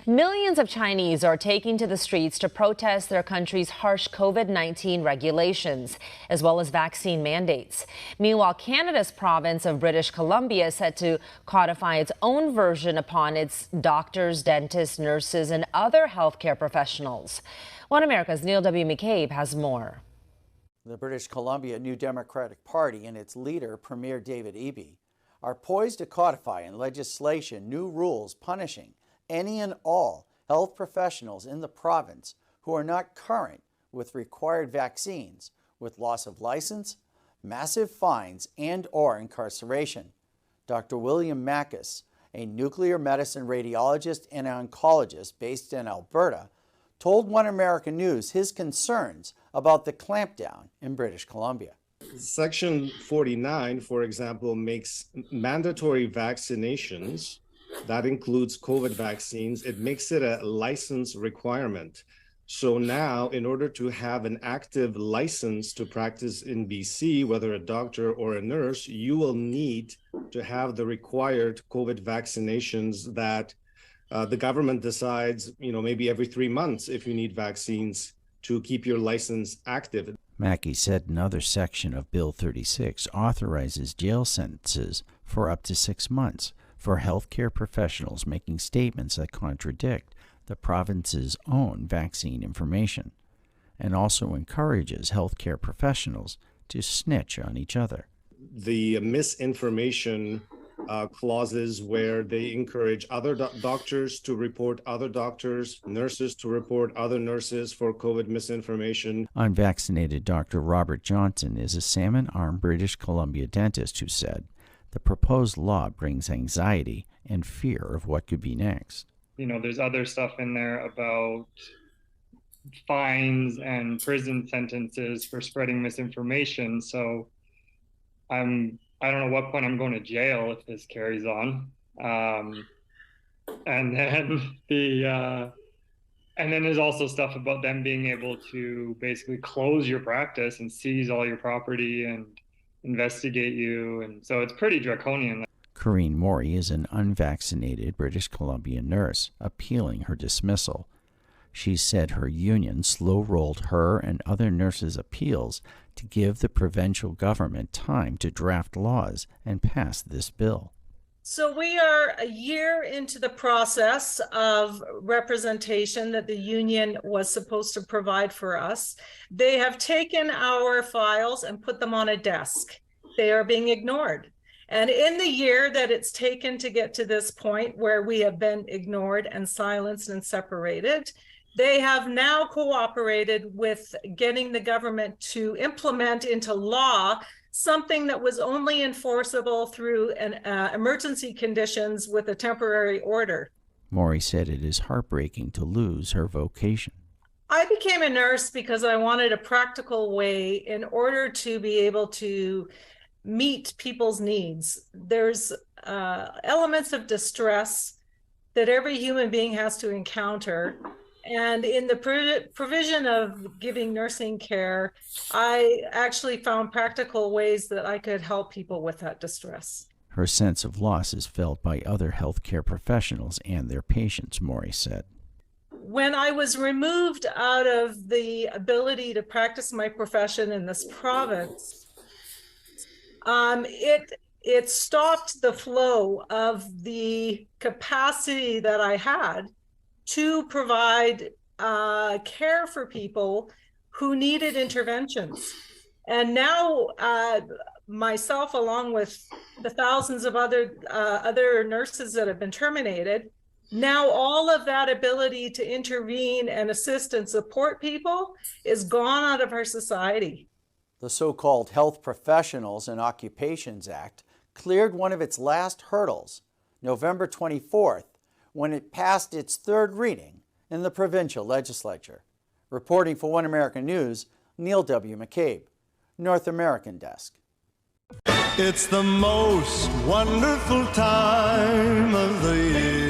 Millions of Chinese are taking to the streets to protest their country's harsh COVID-19 regulations, as well as vaccine mandates. Meanwhile, Canada's province of British Columbia is set to codify its own version upon its doctors, dentists, nurses, and other healthcare professionals. One America's Neil W. McCabe has more. The British Columbia New Democratic Party and its leader, Premier David Eby, are poised to codify in legislation new rules punishing any and all health professionals in the province who are not current with required vaccines, with loss of license, massive fines, and/or incarceration. Dr. William Mackis, a nuclear medicine radiologist and oncologist based in Alberta, told One American News his concerns about the clampdown in British Columbia. Section 49, for example, makes mandatory vaccinations. That includes COVID vaccines. It makes it a license requirement. So now, in order to have an active license to practice in BC, whether a doctor or a nurse, you will need to have the required COVID vaccinations that the government decides, maybe every 3 months if you need vaccines to keep your license active. Mackey said another section of Bill 36 authorizes jail sentences for up to 6 months for healthcare professionals making statements that contradict the province's own vaccine information, and also encourages healthcare professionals to snitch on each other. The misinformation clauses where they encourage other doctors to report other doctors, nurses to report other nurses for COVID misinformation. Unvaccinated Dr. Robert Johnson is a salmon-armed British Columbia dentist who said, the proposed law brings anxiety and fear of what could be next. There's other stuff in there about fines and prison sentences for spreading misinformation. So I don't know what point I'm going to jail if this carries on. And then there's also stuff about them being able to basically close your practice and seize all your property and investigate you, and so it's pretty draconian. Corinne Morey is an unvaccinated British Columbia nurse appealing her dismissal. She said her union slow-rolled her and other nurses' appeals to give the provincial government time to draft laws and pass this bill. So we are a year into the process of representation that the union was supposed to provide for us. They have taken our files and put them on a desk. They are being ignored. And in the year that it's taken to get to this point where we have been ignored and silenced and separated, they have now cooperated with getting the government to implement into law something that was only enforceable through emergency conditions with a temporary order. Morey said it is heartbreaking to lose her vocation. I became a nurse because I wanted a practical way in order to be able to meet people's needs. There's elements of distress that every human being has to encounter. And in the provision of giving nursing care, I actually found practical ways that I could help people with that distress. Her sense of loss is felt by other healthcare professionals and their patients, Morey said. When I was removed out of the ability to practice my profession in this province, it stopped the flow of the capacity that I had to provide care for people who needed interventions. And now myself, along with the thousands of other nurses that have been terminated, now all of that ability to intervene and assist and support people is gone out of our society. The so-called Health Professionals and Occupations Act cleared one of its last hurdles, November 24th, when it passed its third reading in the provincial legislature. Reporting for One American News, Neil W. McCabe, North American Desk. It's the most wonderful time of the year.